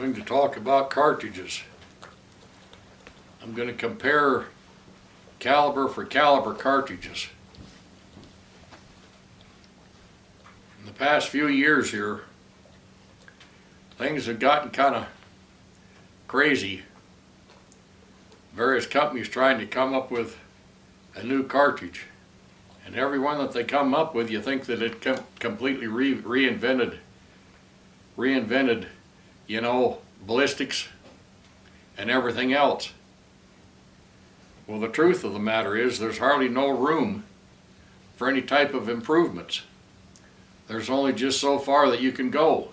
going to talk about cartridges. I'm going to compare caliber for caliber cartridges. In the past few years here, things have gotten kind of crazy. Various companies trying to come up with a new cartridge, and every one that they come up with, you think that it completely reinvented, you know, ballistics and everything else. Well, the truth of the matter is there's hardly no room for any type of improvements. There's only just so far that you can go.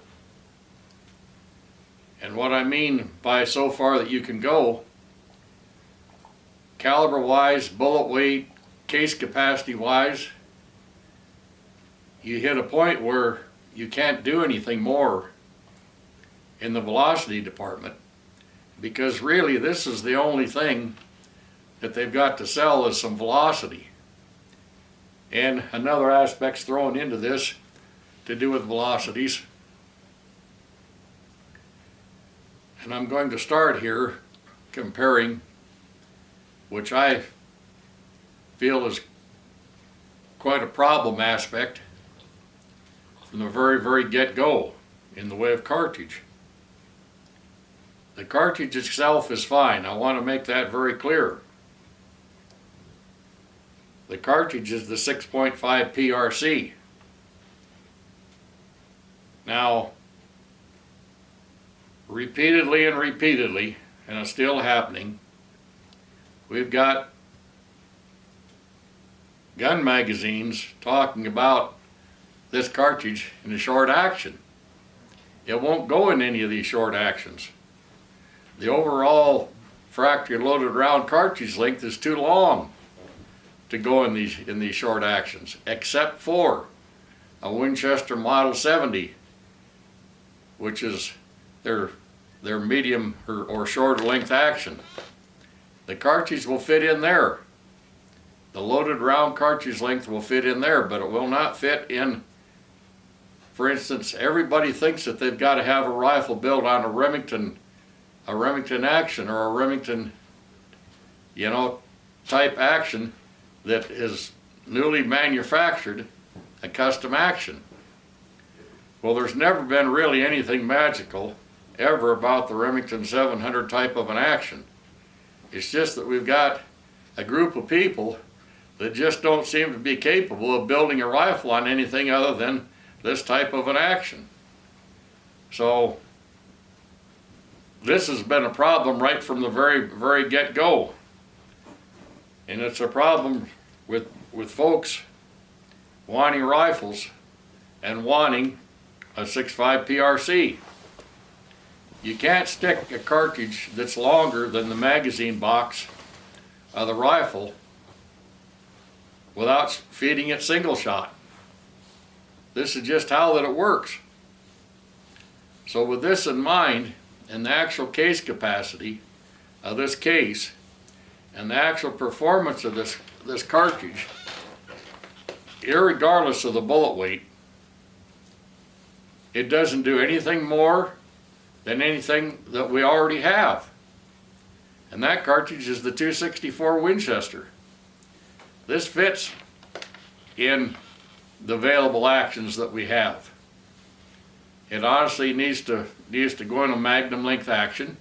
And what I mean by so far that you can go, caliber wise, bullet weight, case capacity wise, you hit a point where you can't do anything more in the velocity department, because really this is the only thing that they've got to sell is some velocity. And another aspect's thrown into this to do with velocities. And I'm going to start here comparing, which I feel is quite a problem aspect from the very get-go in the way of cartridge. The cartridge itself is fine. I want to make that very clear. The cartridge is the 6.5 PRC. Now, repeatedly, and it's still happening, we've got gun magazines talking about this cartridge in a short action. It won't go in any of these short actions. The overall fracture loaded round cartridge length is too long to go in these short actions, except for a Winchester Model 70, which is their medium or shorter length action. The cartridge will fit in there. The loaded round cartridge length will fit in there, but it will not fit in. For instance, everybody thinks that they've got to have a rifle built on a Remington action, or a Remington, you know, type action that is newly manufactured, a custom action. Well, there's never been really anything magical ever about the Remington 700 type of an action. It's just that we've got a group of people that just don't seem to be capable of building a rifle on anything other than this type of an action. So this has been a problem right from the very get-go. And it's a problem with folks wanting rifles and wanting a 6.5 PRC. You can't stick a cartridge that's longer than the magazine box of the rifle without feeding it single shot. This is just how that it works. So with this in mind, and the actual case capacity of this case, and the actual performance of this cartridge, irregardless of the bullet weight, it doesn't do anything more than anything that we already have. And that cartridge is the 264 Winchester. This fits in the available actions that we have. It honestly needs to go in a magnum length action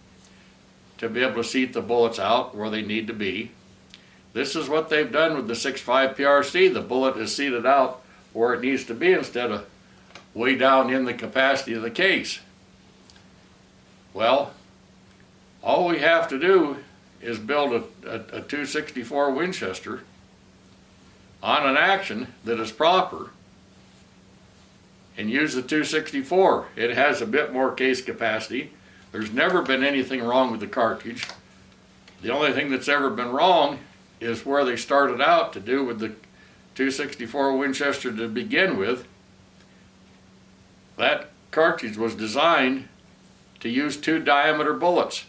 to be able to seat the bullets out where they need to be. This is what they've done with the 6.5 PRC. The bullet is seated out where it needs to be instead of way down in the capacity of the case. Well, all we have to do is build a 264 Winchester on an action that is proper and use the 264. It has a bit more case capacity. There's never been anything wrong with the cartridge. The only thing that's ever been wrong is where they started out to do with the 264 Winchester to begin with. That cartridge was designed to use 2 diameter bullets.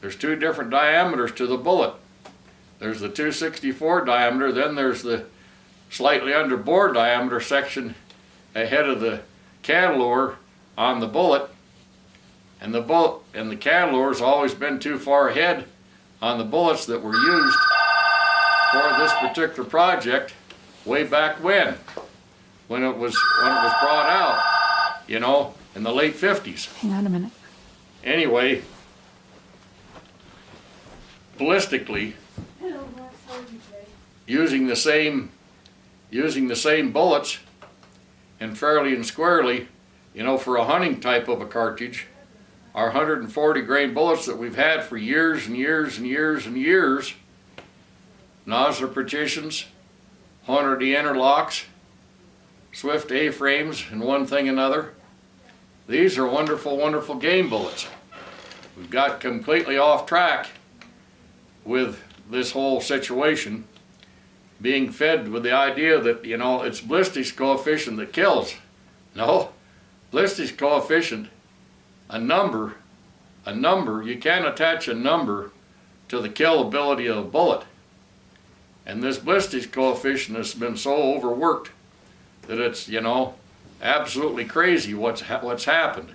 There's 2 different diameters to the bullet. There's the 264 diameter, then there's the slightly under bore diameter section ahead of the cantilever on the bullet, and the bullet and the cantilever's always been too far ahead on the bullets that were used for this particular project way back when it was brought out, you know, in the late 50s. Hang on a minute. Anyway, ballistically, using the same bullets and fairly and squarely, you know, for a hunting type of a cartridge, our 140 grain bullets that we've had for years and years and years and years, nozzler partitions, 100 interlocks, Swift A-frames, and one thing another. These are wonderful, wonderful game bullets. We've got completely off track with this whole situation, being fed with the idea that, you know, it's ballistics coefficient that kills. No, ballistics coefficient, a number, you can't attach a number to the kill ability of a bullet. And this ballistics coefficient has been so overworked that it's, you know, absolutely crazy what's happened.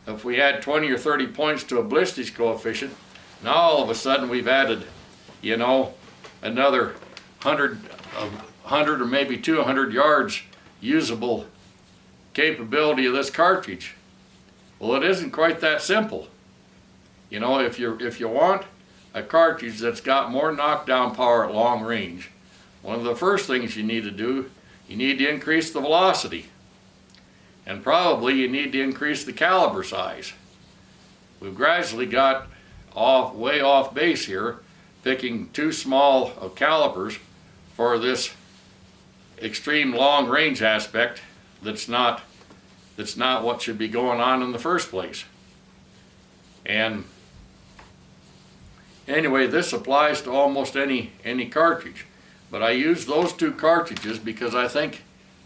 If we add 20 or 30 points to a ballistics coefficient, now all of a sudden we've added, you know, another 100 or maybe 200 yards usable capability of this cartridge. Well, it isn't quite that simple. You know, if you want a cartridge that's got more knockdown power at long range, one of the first things you need to do, you need to increase the velocity. And probably you need to increase the caliber size. We've gradually got way off base here, picking too small of calibers for this extreme long range aspect that's not what should be going on in the first place. And anyway, this applies to almost any cartridge. But I use those two cartridges because I think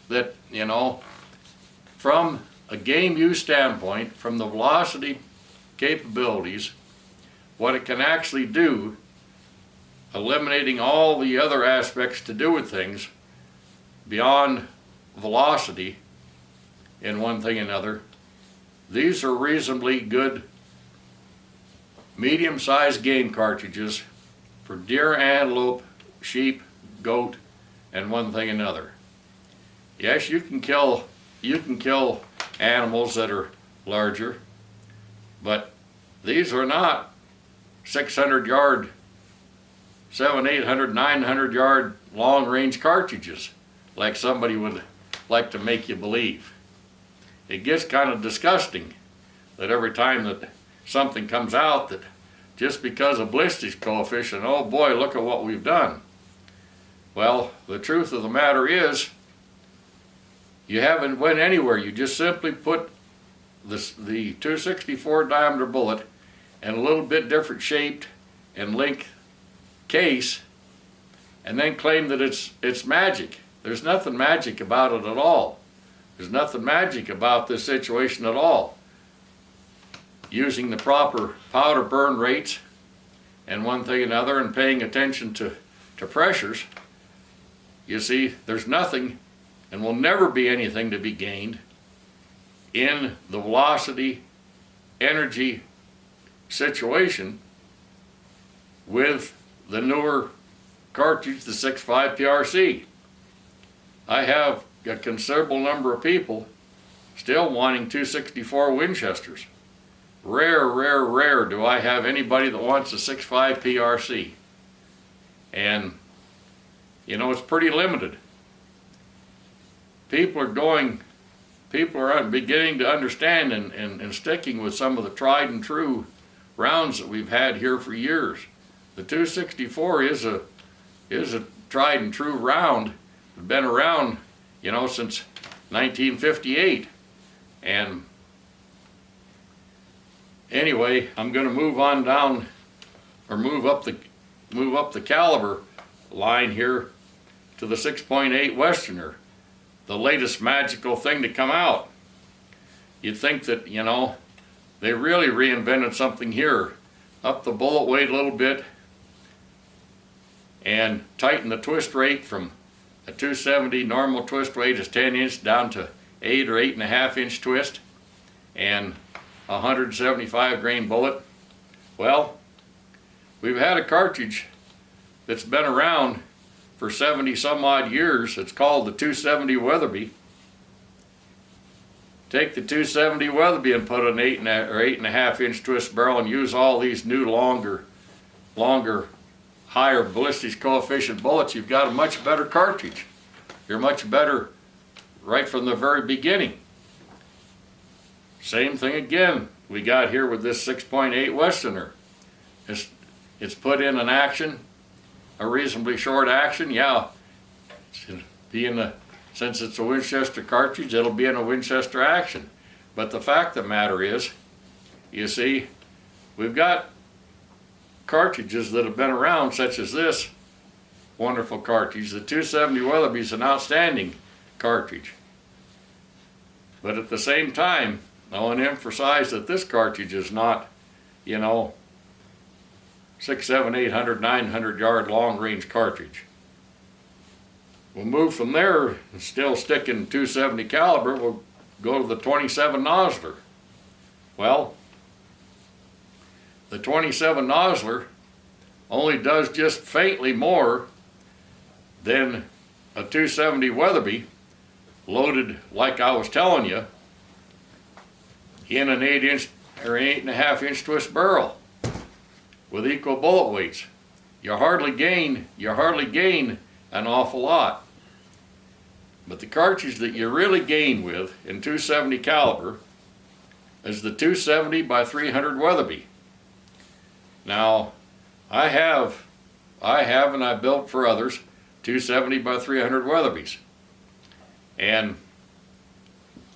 that, you know, from a game use standpoint, from the velocity capabilities, what it can actually do, eliminating all the other aspects to do with things beyond velocity in one thing or another, these are reasonably good medium-sized game cartridges for deer, antelope, sheep, goat, and one thing or another. Yes, you can kill animals that are larger, but these are not 600 yard, 700, 800, 900 yard long range cartridges like somebody would like to make you believe. It gets kind of disgusting that every time that something comes out that just because of ballistics coefficient, oh boy, look at what we've done. Well, the truth of the matter is, you haven't went anywhere. You just simply put the 264 diameter bullet in a little bit different shaped and length case, and then claim that it's magic. There's nothing magic about it at all. There's nothing magic about this situation at all. Using the proper powder burn rates and one thing or another, and paying attention to pressures, you see, there's nothing and will never be anything to be gained in the velocity energy situation with the newer cartridge, the 6.5 PRC. I have a considerable number of people still wanting 264 Winchesters. Rare do I have anybody that wants a 6.5 PRC. And, you know, it's pretty limited. People are beginning to understand and sticking with some of the tried and true rounds that we've had here for years. The 264 is a tried and true round. It's been around, you know, since 1958. And anyway, I'm going to move on down, or move up the caliber line here to the 6.8 Westerner, the latest magical thing to come out. You'd think that, you know, they really reinvented something here. Up the bullet weight a little bit and tighten the twist rate from a 270 normal twist weight is 10 inch down to 8 or 8.5 inch twist, and a 175 grain bullet. Well, we've had a cartridge that's been around for 70 some odd years. It's called the 270 Weatherby. Take the 270 Weatherby and put an 8.5 inch twist barrel and use all these new longer, higher ballistics coefficient bullets. You've got a much better cartridge. You're much better right from the very beginning. Same thing again we got here with this 6.8 Westerner. It's put in an action, a reasonably short action. Yeah, since it's a Winchester cartridge, it'll be in a Winchester action. But the fact of the matter is, you see, we've got cartridges that have been around, such as this wonderful cartridge. The 270 Weatherby is an outstanding cartridge. But at the same time, I want to emphasize that this cartridge is not, 600, 700, 800, 900 yard long range cartridge. We'll move from there, still sticking 270 caliber, we'll go to the 27 Nosler. Well, the 27 Nosler only does just faintly more than a 270 Weatherby loaded, like I was telling you, in an 8 inch or 8.5 inch twist barrel with equal bullet weights. You hardly gain an awful lot. But the cartridge that you really gain with in 270 caliber is the 270 by 300 Weatherby. Now, I have and I built for others 270 by 300 Weatherbys, and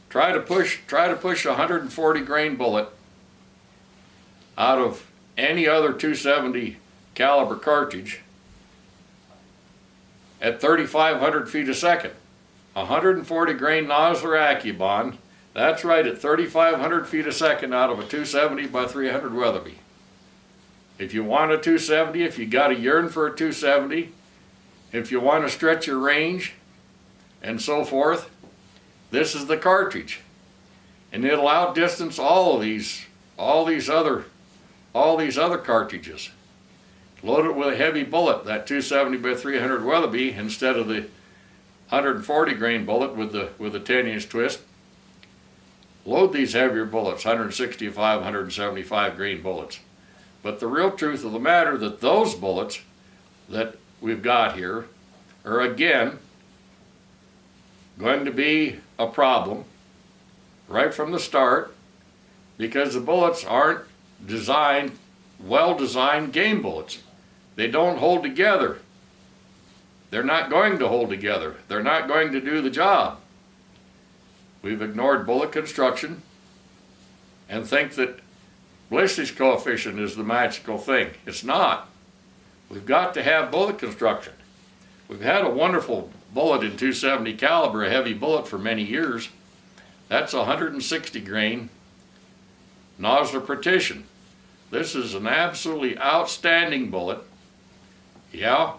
try to push a 140 grain bullet out of any other 270 caliber cartridge at 3,500 feet a second. 140 grain Nosler Accubon, that's right, at 3,500 feet a second out of a 270 by 300 Weatherby. If you want a 270, if you got a yearn for a 270, if you want to stretch your range and so forth, this is the cartridge. And it'll outdistance all these other cartridges. Load it with a heavy bullet, that 270 by 300 Weatherby, instead of the 140 grain bullet with a 10 inch twist. Load these heavier bullets, 165, 175 grain bullets. But the real truth of the matter that those bullets that we've got here are again going to be a problem right from the start, because the bullets aren't well-designed game bullets. They don't hold together. They're not going to hold together. They're not going to do the job. We've ignored bullet construction and think that ballistics coefficient is the magical thing. It's not. We've got to have bullet construction. We've had a wonderful bullet in 270 caliber, a heavy bullet, for many years. That's a 160 grain Nosler Partition. This is an absolutely outstanding bullet. Yeah,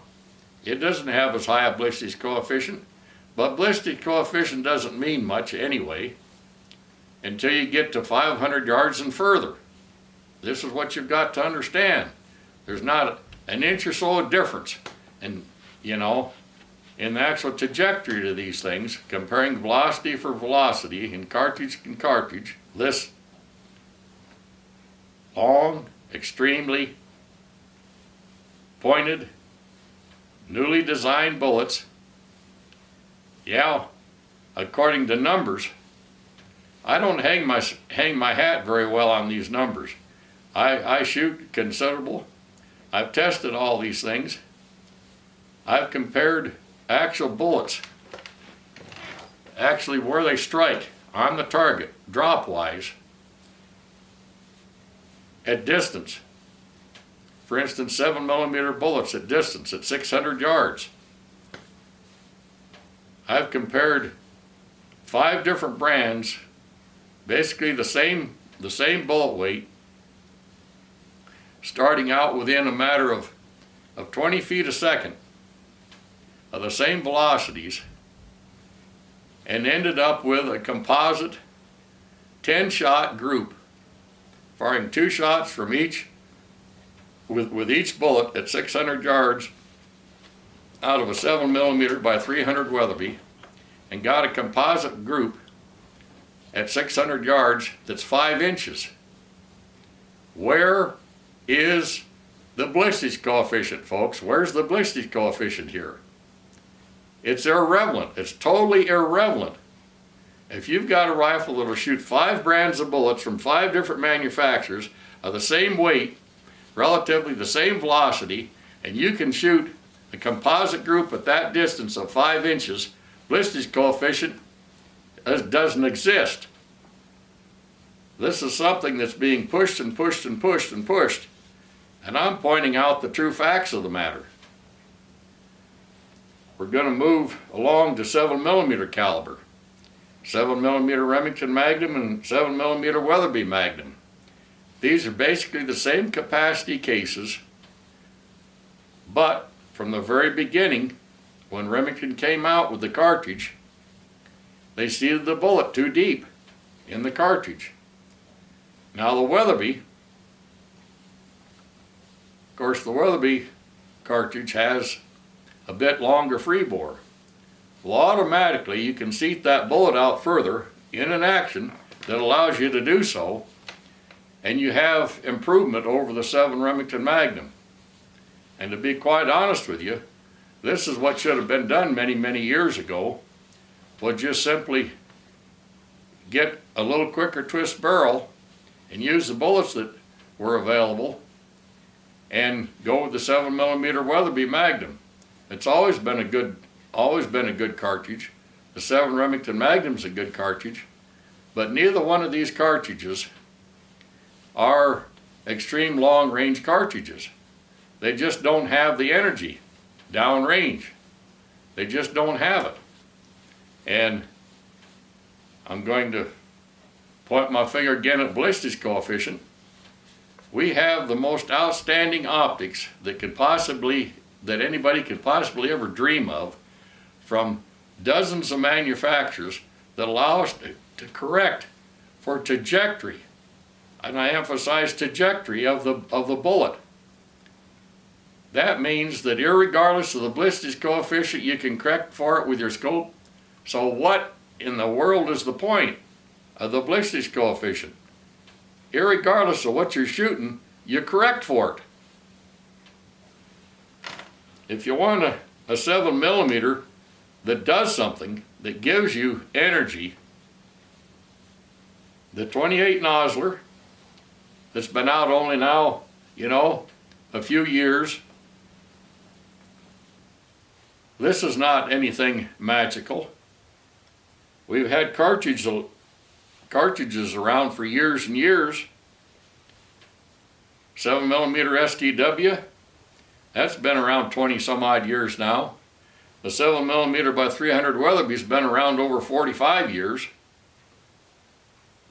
it doesn't have as high a ballistics coefficient, but ballistic coefficient doesn't mean much anyway until you get to 500 yards and further. This is what you've got to understand. There's not an inch or so of difference in the actual trajectory to these things, comparing velocity for velocity in cartridge and cartridge. This long, extremely pointed, newly designed bullets, yeah, according to numbers, I don't hang my hat very well on these numbers. I shoot considerable. I've tested all these things. I've compared actual bullets, actually where they strike on the target, drop-wise, at distance. For instance, 7mm bullets at distance at 600 yards. I've compared 5 different brands, basically the same bullet weight, starting out within a matter of 20 feet a second of the same velocities, and ended up with a composite 10-shot group firing 2 shots from each, with each bullet at 600 yards out of a 7mm by 300 Weatherby, and got a composite group at 600 yards that's 5 inches. Where is the ballistics coefficient, folks? Where's the ballistics coefficient here? It's irrelevant. It's totally irrelevant. If you've got a rifle that'll shoot 5 brands of bullets from 5 different manufacturers of the same weight, relatively the same velocity, and you can shoot a composite group at that distance of 5 inches, ballistics coefficient doesn't exist. This is something that's being pushed and pushed and pushed and pushed, and I'm pointing out the true facts of the matter. We're going to move along to 7mm caliber. 7mm Remington Magnum and 7mm Weatherby Magnum. These are basically the same capacity cases, but from the very beginning, when Remington came out with the cartridge, they seated the bullet too deep in the cartridge. Now the Weatherby, of course the Weatherby cartridge has a bit longer free bore. Well, automatically you can seat that bullet out further in an action that allows you to do so, and you have improvement over the 7 Remington Magnum. And to be quite honest with you, this is what should have been done many, many years ago, was just simply get a little quicker twist barrel and use the bullets that were available and go with the 7mm Weatherby Magnum. It's always been a good cartridge. The 7 Remington Magnum's a good cartridge, but neither one of these cartridges are extreme long range cartridges. They just don't have the energy down range. They just don't have it. And I'm going to point my finger again at ballistics coefficient. We have the most outstanding optics that anybody could possibly ever dream of, from dozens of manufacturers, that allow us to correct for trajectory, and I emphasize trajectory of the bullet. That means that irregardless of the ballistics coefficient, you can correct for it with your scope. So what in the world is the point of the ballistics coefficient? Irregardless of what you're shooting, you correct for it. If you want a 7mm that does something, that gives you energy, the 28 Nosler, that's been out only now, a few years, this is not anything magical. We've had cartridges around for years and years. 7mm STW, that's been around 20 some odd years now. The 7mm by 300 Weatherby's been around over 45 years.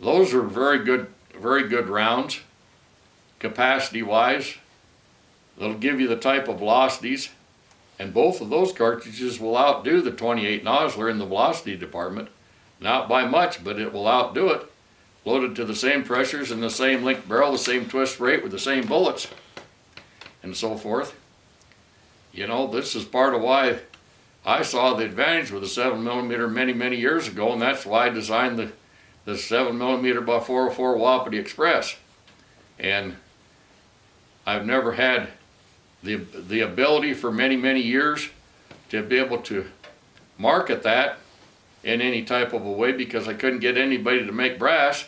Those are very good rounds, capacity-wise. They'll give you the type of velocities, and both of those cartridges will outdo the 28 Nosler in the velocity department. Not by much, but it will outdo it. Loaded to the same pressures and the same linked barrel, the same twist rate with the same bullets, and so forth. This is part of why I saw the advantage with the 7mm many, many years ago, and that's why I designed the 7mm by 404 Wapiti Express. And I've never had the ability for many, many years to be able to market that in any type of a way, because I couldn't get anybody to make brass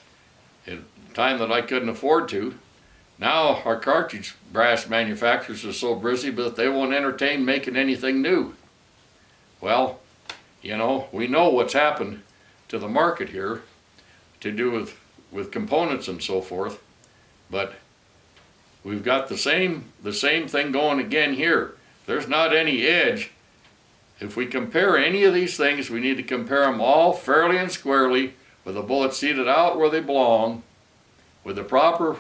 at a time that I couldn't afford to. Now our cartridge brass manufacturers are so busy that they won't entertain making anything new. Well, we know what's happened to the market here to do with components and so forth, but we've got the same thing going again here. There's not any edge. If we compare any of these things, we need to compare them all fairly and squarely, with the bullets seated out where they belong, with the proper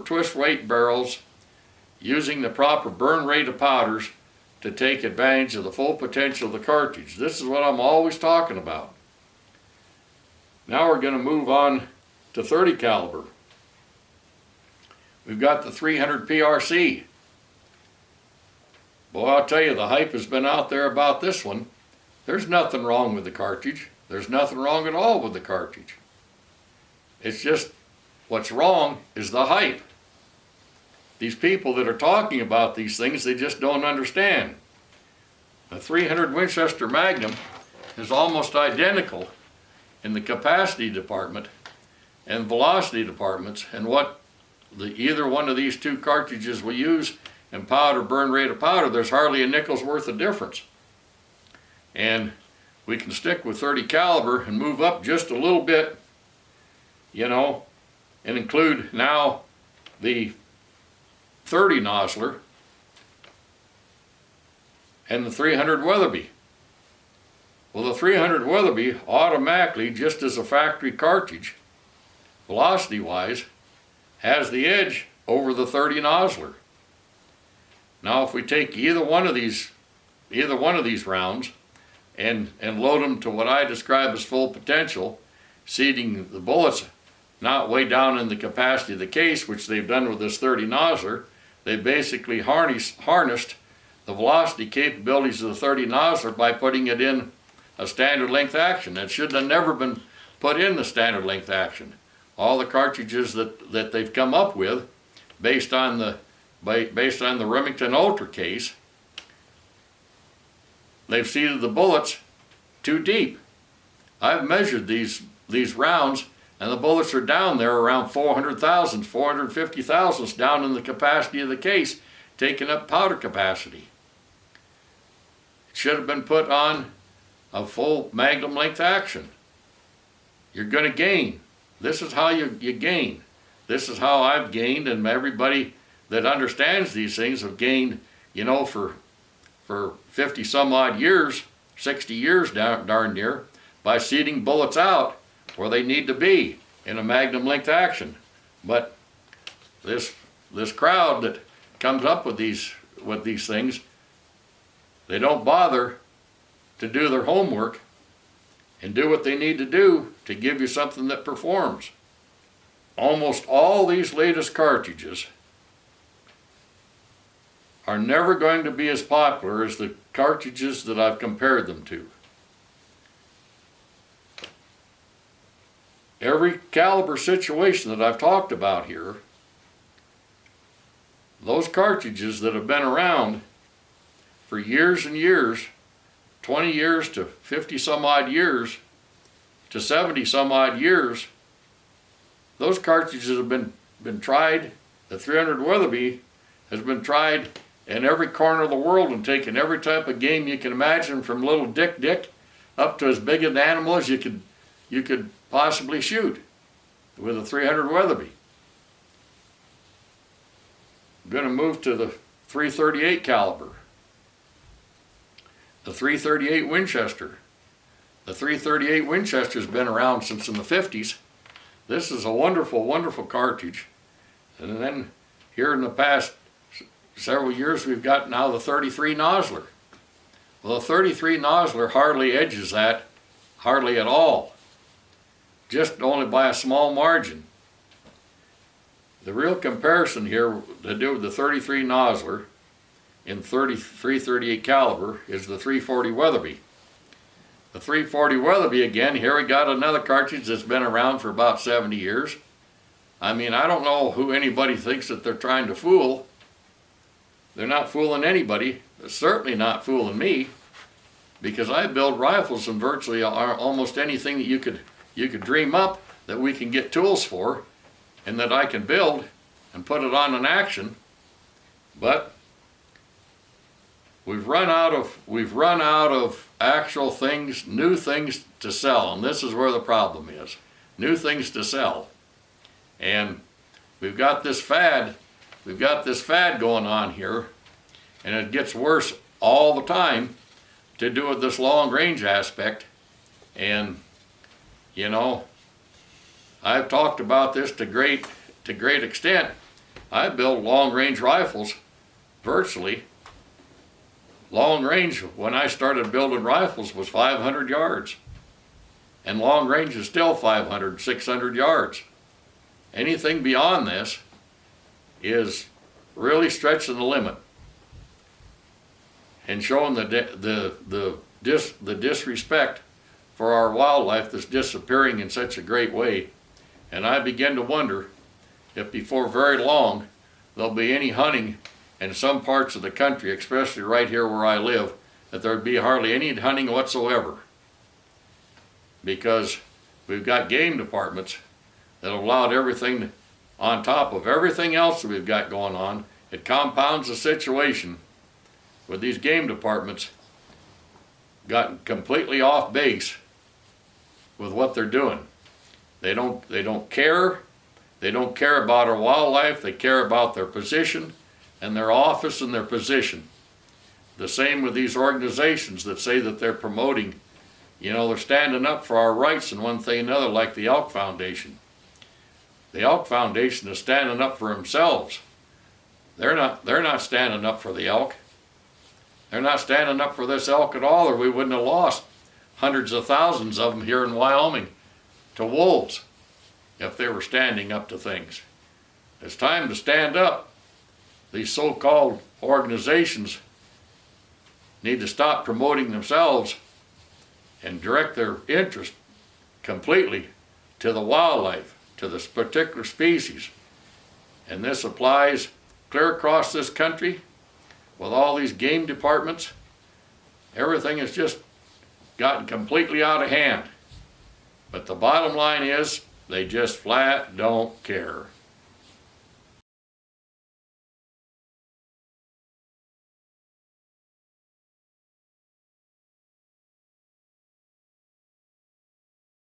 twist weight barrels, using the proper burn rate of powders to take advantage of the full potential of the cartridge. This is what I'm always talking about. Now we're going to move on to 30 caliber. We've got the 300 PRC. Boy, I'll tell you, the hype has been out there about this one. There's nothing wrong with the cartridge. There's nothing wrong at all with the cartridge. It's just what's wrong is the hype. These people that are talking about these things, they just don't understand. The 300 Winchester Magnum is almost identical in the capacity department and velocity departments and what either one of these two cartridges will use in powder, burn rate of powder. There's hardly a nickel's worth of difference. And we can stick with 30 caliber and move up just a little bit, you know, and include now the 30 nozzler and the 300 Weatherby. Well, the 300 Weatherby automatically, just as a factory cartridge, velocity wise, has the edge over the 30 nozzler. Now if we take either one of these rounds and load them to what I describe as full potential, seating the bullets not way down in the capacity of the case, which they've done with this 30 nozzler, they basically harnessed the velocity capabilities of the 30 nozzler by putting it in a standard length action. That should have never been put in the standard length action. All the cartridges that they've come up with, based on the Remington Ultra case, they've seated the bullets too deep. I've measured these rounds, and the bullets are down there around 400 thousandths, 450 thousandths down in the capacity of the case, taking up powder capacity. It should have been put on a full magnum length action. You're going to gain. This is how you gain. This is how I've gained, and everybody that understands these things have gained, you know, for 50 some odd years, 60 years darn near, by seating bullets out where they need to be in a magnum length action. But this crowd that comes up with these things, they don't bother to do their homework and do what they need to do to give you something that performs. Almost all these latest cartridges are never going to be as popular as the cartridges that I've compared them to. Every caliber situation that I've talked about here, those cartridges that have been around for years and years, 20 years to 50 some odd years to 70 some odd years, those cartridges have been tried. The 300 Weatherby has been tried in every corner of the world and taken every type of game you can imagine, from little Dick up to as big an animal as you could possibly shoot with a 300 Weatherby. I'm going to move to the 338 caliber. The 338 Winchester. The 338 Winchester has been around since in the 50s. This is a wonderful, wonderful cartridge. And then here in the past several years, we've got now the 33 nozzler. Well, the 33 nozzler hardly edges that, hardly at all. Just only by a small margin. The real comparison here to do with the 33 nozzler in 338 caliber is the 340 Weatherby. The 340 Weatherby, again, here we got another cartridge that's been around for about 70 years. I mean, I don't know who anybody thinks that they're trying to fool. They're not fooling anybody. They're certainly not fooling me, because I build rifles in virtually almost anything that you could dream up that we can get tools for, and that I can build and put it on an action. But we've run out of actual things, new things to sell, and this is where the problem is. New things to sell. And we've got this fad going on here, and it gets worse all the time to do with this long range aspect. And you know, I've talked about this to great extent. I build long range rifles virtually. Long range, when I started building rifles, was 500 yards. And long range is still 500, 600 yards. Anything beyond this is really stretching the limit and showing the disrespect for our wildlife that's disappearing in such a great way. And I begin to wonder if before very long there'll be any hunting in some parts of the country, especially right here where I live, that there'd be hardly any hunting whatsoever. Because we've got game departments that have allowed everything on top of everything else that we've got going on. It compounds the situation with these game departments gotten completely off base with what they're doing. They don't care. They don't care about our wildlife. They care about their position and their office and their position. The same with these organizations that say that they're promoting, they're standing up for our rights and one thing and another, like the Elk Foundation. The Elk Foundation is standing up for themselves. They're not standing up for the elk. They're not standing up for this elk at all, or we wouldn't have lost hundreds of thousands of them here in Wyoming to wolves if they were standing up to things. It's time to stand up. These so-called organizations need to stop promoting themselves and direct their interest completely to the wildlife, to this particular species. And this applies clear across this country with all these game departments. Everything has just gotten completely out of hand. But the bottom line is, they just flat don't care.